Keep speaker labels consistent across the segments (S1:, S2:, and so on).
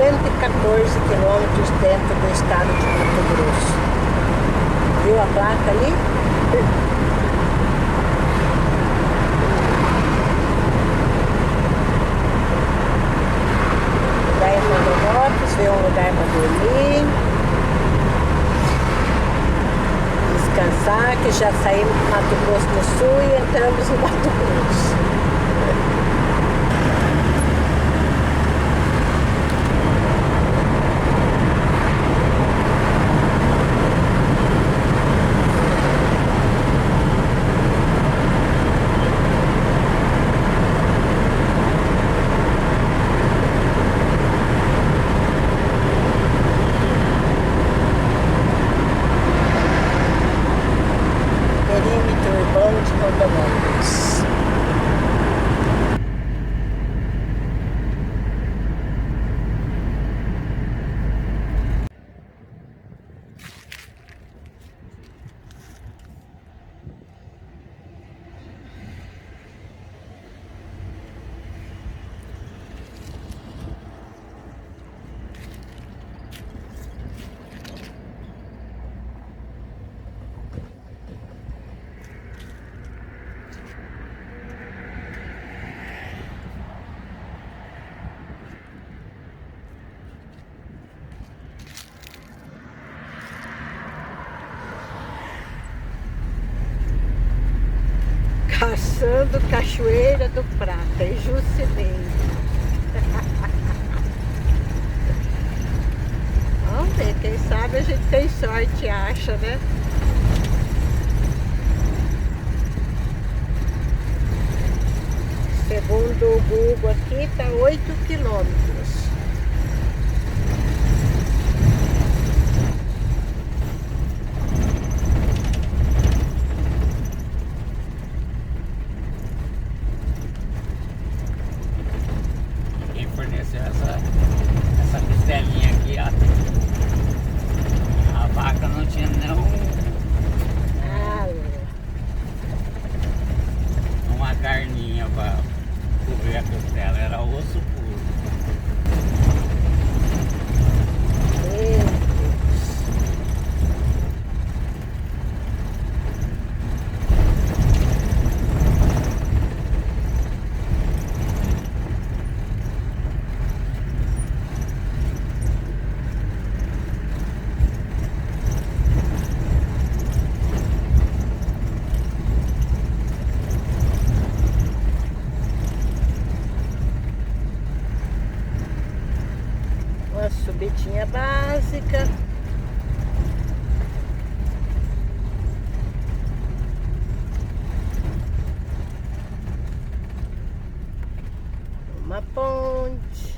S1: 114 quilômetros dentro do estado de Mato Grosso. Viu a placa ali? Daí Rondonópolis, ver um lugar para dormir, descansar, que já saímos do Mato Grosso do Sul e entramos no Mato Grosso. Caçando Cachoeira do Prata, em Jucineiro. Vamos ver, quem sabe a gente tem sorte e acha, né? Segundo o Google aqui, tá 8 quilômetros.
S2: Essa costelinha aqui, ó. A vaca não tinha não uma carninha pra cobrir a costela, era osso puro.
S1: Meu Deus. Uma subidinha básica. Uma ponte.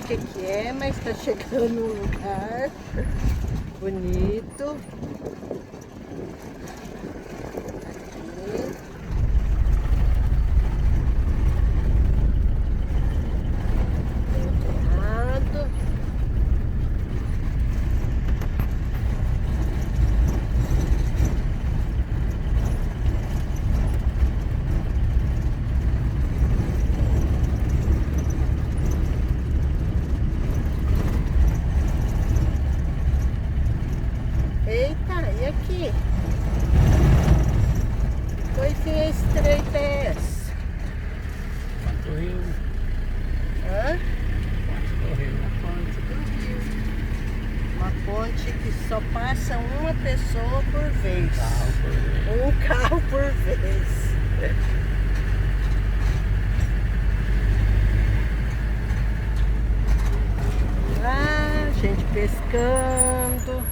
S1: que é, mas tá chegando num lugar bonito. Eita, e aqui? Que coisinha estreita é essa?
S2: Ponte do Rio.
S1: Hã?
S2: Ponte do Rio.
S1: Ponte do Rio. Uma ponte que só passa uma pessoa por vez.
S2: Carro por vez.
S1: Um carro por vez. Ah, gente pescando.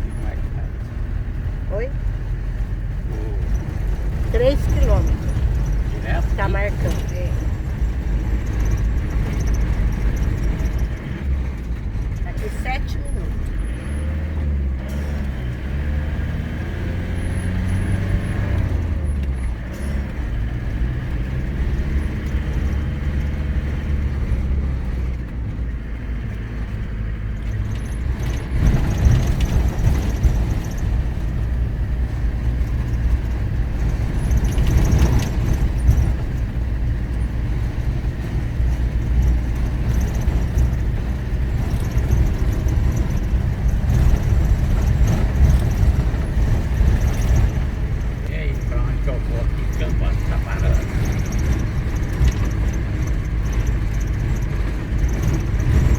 S2: E mais nada.
S1: Oi?
S2: O
S1: 3 quilômetros.
S2: direto.
S1: Tá marcando. É. Daqui 7 minutos.
S2: E aí, pra onde que eu vou aqui? Campo tá parando.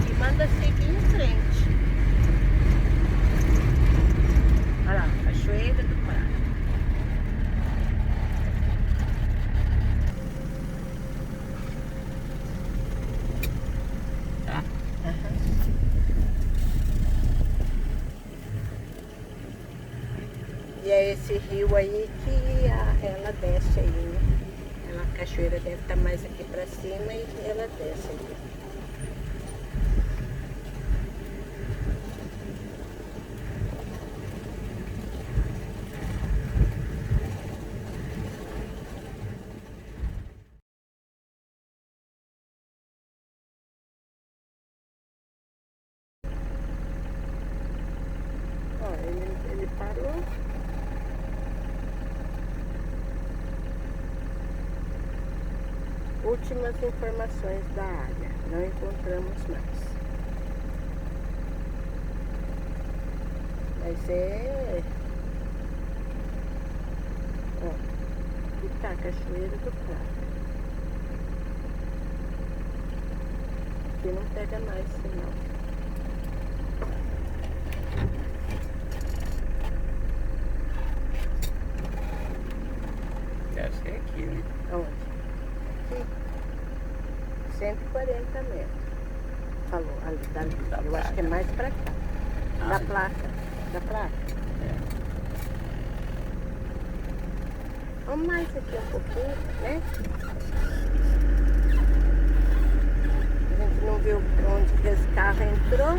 S1: E manda seguir em frente. Olha lá, Cachoeira do Prado.
S2: Tá?
S1: E é esse rio aí que ela desce aí, né? A cachoeira deve estar mais aqui pra cima e ela desce aí. Ó, ele parou. Últimas informações da área. Não encontramos mais. Mas é... Ó, aqui tá a Cachoeira do Prado. Aqui não pega mais, senão.
S2: Deve ser aqui, né?
S1: Onde? Aqui. 140 metros. Falou, ali, dali.
S2: Da
S1: Eu acho que é
S2: placa.
S1: mais pra cá. Da
S2: Ah,
S1: placa. Da placa.
S2: é.
S1: Vamos mais aqui um pouquinho, né? A gente não viu onde que esse carro entrou.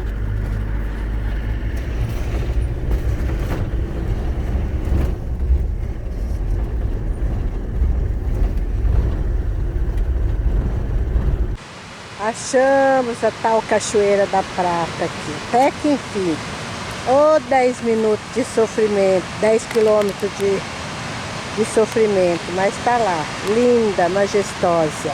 S1: Achamos a tal Cachoeira da Prata aqui. Até que enfim. Ô, 10 minutos de sofrimento, 10 quilômetros de sofrimento, mas tá lá, linda, majestosa.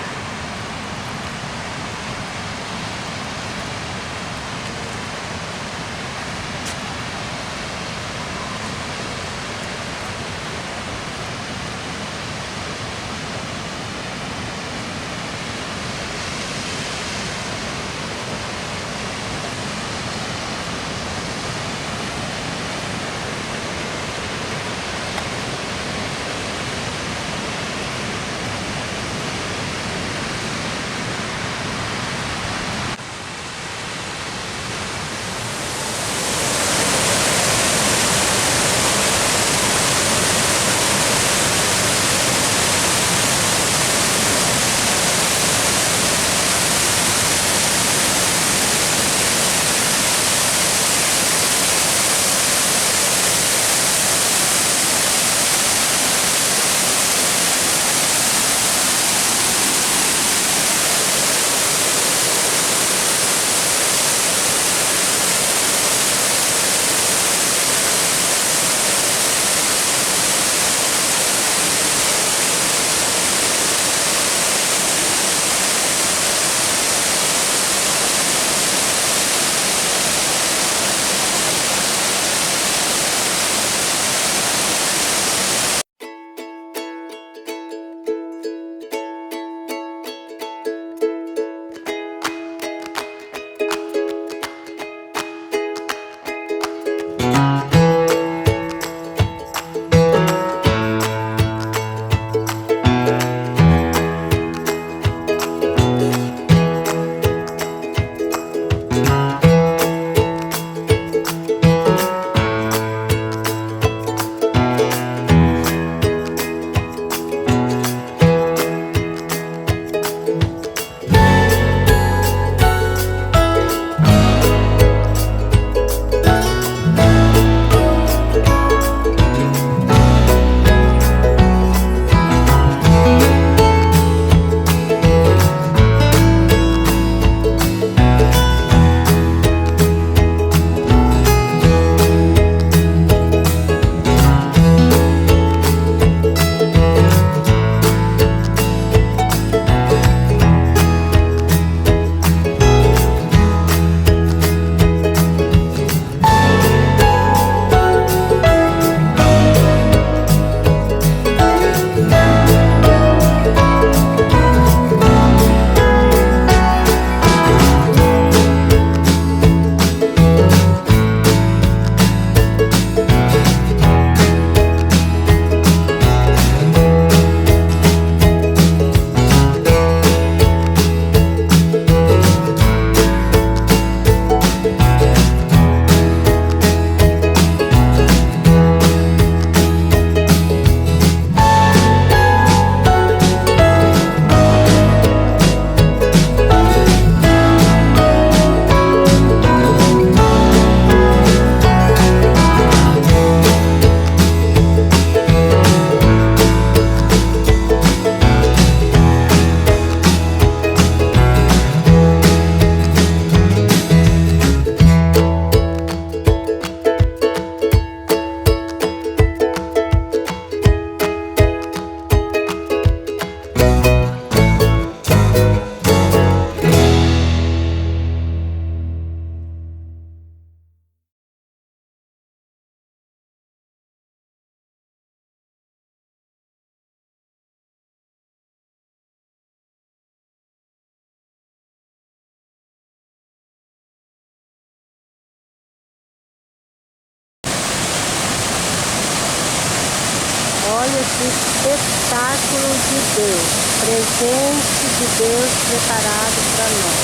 S1: Olha esse espetáculo de Deus, presente de Deus preparado para nós.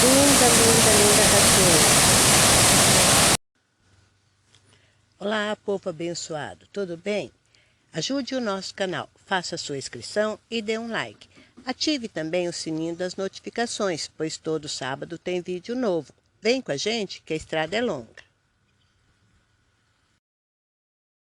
S1: Linda, linda, linda cachoeira. Olá, povo abençoado, tudo bem? Ajude o nosso canal, faça sua inscrição e dê um like. Ative também o sininho das notificações, pois todo sábado tem vídeo novo. Vem com a gente que a estrada é longa.